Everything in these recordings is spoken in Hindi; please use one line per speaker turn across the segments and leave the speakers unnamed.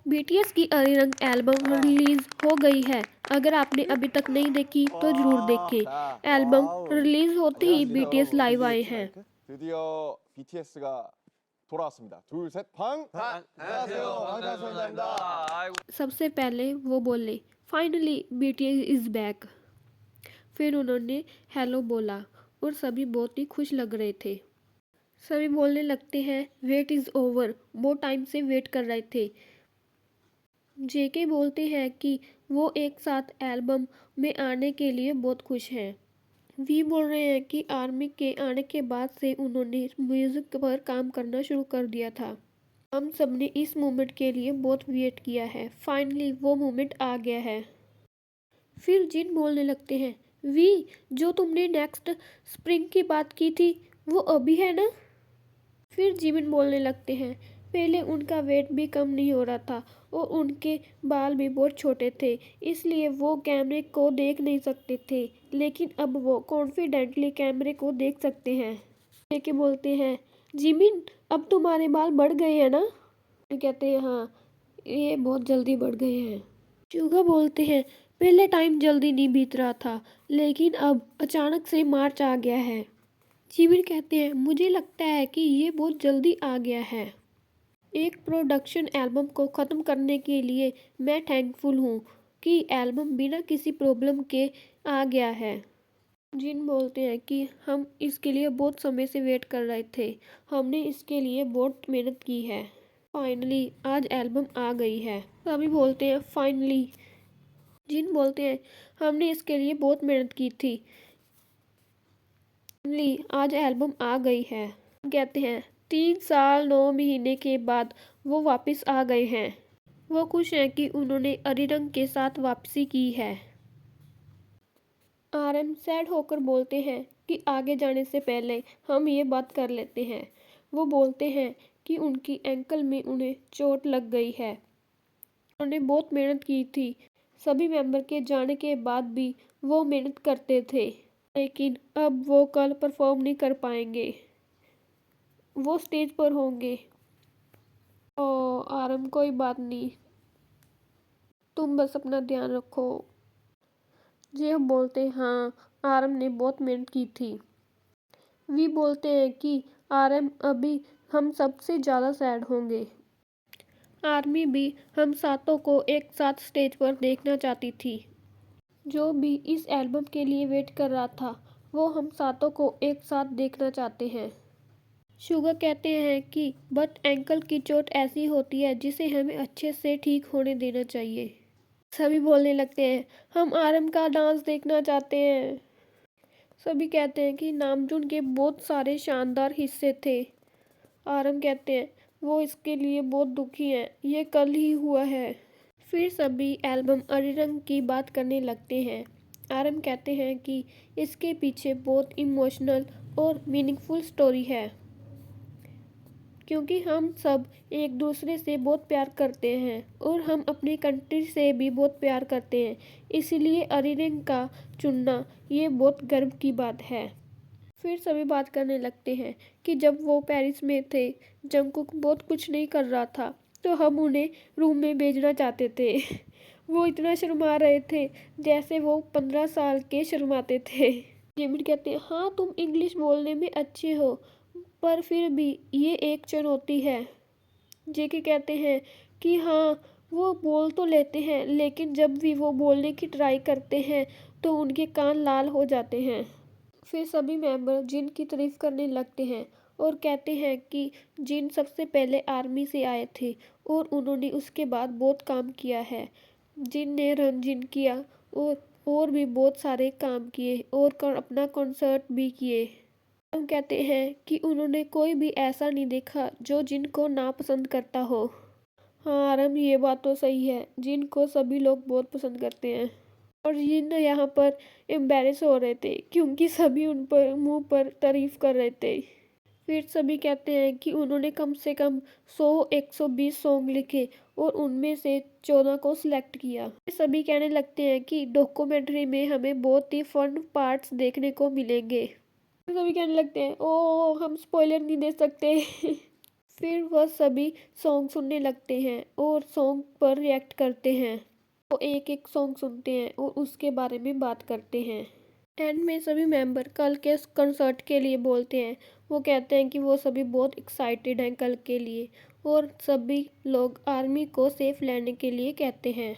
बीटीएस की अरिरंग एल्बम रिलीज हो गई है। अगर आपने अभी तक नहीं देखी तो जरूर देखें।
자,
एल्बम
와우.
रिलीज होते ही
반갑습니다,
बीटीएस
여러분.
लाइव आए
MBT
हैं।
마이크. 드디어 BTS가 돌아왔습니다. 둘, 셋, 방! 안녕하세요, 방탄소년단입니다.
सबसे पहले वो बोले, फाइनली बीटीएस इज बैक। फिर उन्होंने हेलो बोला और सभी बहुत ही खुश लग रहे थे। सभी बोलने लगते हैं, वेट इज़ ओवर। बहुत टाइम से वेट कर रहे थे। जेके बोलते हैं कि वो एक साथ एल्बम में आने के लिए बहुत खुश हैं। वी बोल रहे हैं कि आर्मी के आने के बाद से उन्होंने म्यूज़िक पर काम करना शुरू कर दिया था। हम सब ने इस मोमेंट के लिए बहुत वेट किया है। फाइनली वो मोमेंट आ गया है। फिर जिन बोलने लगते हैं, वी जो तुमने नेक्स्ट स्प्रिंग की बात की थी वो अभी है ना? फिर जिमिन बोलने लगते हैं, पहले उनका वेट भी कम नहीं हो रहा था और उनके बाल भी बहुत छोटे थे, इसलिए वो कैमरे को देख नहीं सकते थे, लेकिन अब वो कॉन्फिडेंटली कैमरे को देख सकते हैं। लेके बोलते हैं, जिमिन अब तुम्हारे बाल बढ़ गए हैं ना? कहते हैं हाँ, ये बहुत जल्दी बढ़ गए हैं। शुगा बोलते हैं, पहले टाइम जल्दी नहीं बीत रहा था, लेकिन अब अचानक से मार्च आ गया है। जिमिन कहते हैं, मुझे लगता है कि ये बहुत जल्दी आ गया है। एक प्रोडक्शन एल्बम को ख़त्म करने के लिए मैं थैंकफुल हूँ कि एल्बम बिना किसी प्रॉब्लम के आ गया है। जिन बोलते हैं कि हम इसके लिए बहुत समय से वेट कर रहे थे, हमने इसके लिए बहुत मेहनत की है। फाइनली आज एल्बम आ गई है। सभी बोलते हैं फाइनली। जिन बोलते हैं, हमने इसके लिए बहुत मेहनत की थी। फाइनली आज एल्बम आ गई है। कहते हैं 3 साल 9 महीने के बाद वो वापस आ गए हैं। वो खुश हैं कि उन्होंने अरिरंग के साथ वापसी की है। आरएम सैड होकर बोलते हैं कि आगे जाने से पहले हम ये बात कर लेते हैं। वो बोलते हैं कि उनकी एंकल में उन्हें चोट लग गई है। उन्होंने बहुत मेहनत की थी। सभी मेंबर के जाने के बाद भी वो मेहनत करते थे, लेकिन अब वो कल परफॉर्म नहीं कर पाएंगे। वो स्टेज पर होंगे। ओ आरम कोई बात नहीं, तुम बस अपना ध्यान रखो। जी हम बोलते हैं हाँ, आरम ने बहुत मेहनत की थी। वी बोलते हैं कि आरम अभी हम सबसे ज़्यादा सैड होंगे। आर्मी भी हम सातों को एक साथ स्टेज पर देखना चाहती थी। जो भी इस एल्बम के लिए वेट कर रहा था, वो हम सातों को एक साथ देखना चाहते हैं। शुगर कहते हैं कि बट एंकल की चोट ऐसी होती है जिसे हमें अच्छे से ठीक होने देना चाहिए। सभी बोलने लगते हैं, हम आरम का डांस देखना चाहते हैं। सभी कहते हैं कि नामजून के बहुत सारे शानदार हिस्से थे। आरम कहते हैं, वो इसके लिए बहुत दुखी हैं, ये कल ही हुआ है। फिर सभी एल्बम अरिरंग की बात करने लगते हैं। आरम कहते हैं कि इसके पीछे बहुत इमोशनल और मीनिंगफुल स्टोरी है, क्योंकि हम सब एक दूसरे से बहुत प्यार करते हैं और हम अपनी कंट्री से भी बहुत प्यार करते हैं, इसीलिए अरिरंग का चुनना ये बहुत गर्व की बात है। फिर सभी बात करने लगते हैं कि जब वो पेरिस में थे, जंगकुक बहुत कुछ नहीं कर रहा था, तो हम उन्हें रूम में भेजना चाहते थे। वो इतना शर्मा रहे थे जैसे वो 15 साल के शर्माते थे। जिमिन कहते हैं, हाँ तुम इंग्लिश बोलने में अच्छे हो, पर फिर भी ये एक चुनौती है। जेके कहते हैं कि हाँ, वो बोल तो लेते हैं, लेकिन जब भी वो बोलने की ट्राई करते हैं तो उनके कान लाल हो जाते हैं। फिर सभी मेंबर जिन की तारीफ करने लगते हैं और कहते हैं कि जिन सबसे पहले आर्मी से आए थे और उन्होंने उसके बाद बहुत काम किया है। जिन ने रन किया और भी बहुत सारे काम किए और अपना कॉन्सर्ट भी किए। हम कहते हैं कि उन्होंने कोई भी ऐसा नहीं देखा जो जिनको नापसंद करता हो। हाँ आरम, ये बात तो सही है, जिनको सभी लोग बहुत पसंद करते हैं। और जिन यहाँ पर एम्बेरस हो रहे थे क्योंकि सभी उन पर मुंह पर तारीफ कर रहे थे। फिर सभी कहते हैं कि उन्होंने कम से कम 100-120 सॉन्ग लिखे और उनमें से 14 को सिलेक्ट किया। सभी कहने लगते हैं कि डॉक्यूमेंट्री में हमें बहुत ही फन पार्ट्स देखने को मिलेंगे। सभी कहने लगते हैं, ओ हम स्पॉइलर नहीं दे सकते। फिर वह सभी सॉन्ग सुनने लगते हैं और सॉन्ग पर रिएक्ट करते हैं। वो एक एक सॉन्ग सुनते हैं और उसके बारे में बात करते हैं। एंड में सभी मेंबर कल के कंसर्ट के लिए बोलते हैं। वो कहते हैं कि वो सभी बहुत एक्साइटेड हैं कल के लिए, और सभी लोग आर्मी को सेफ लेने के लिए कहते हैं।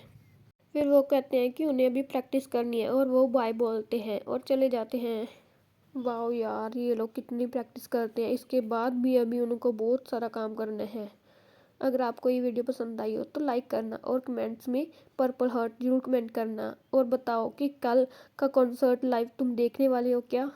फिर वो कहते हैं कि उन्हें अभी प्रैक्टिस करनी है, और वो बाय बोलते हैं और चले जाते हैं। वाह यार, ये लोग कितनी प्रैक्टिस करते हैं, इसके बाद भी अभी उनको बहुत सारा काम करना है। अगर आपको ये वीडियो पसंद आई हो तो लाइक करना और कमेंट्स में पर्पल हार्ट जरूर कमेंट करना, और बताओ कि कल का कॉन्सर्ट लाइव तुम देखने वाले हो क्या।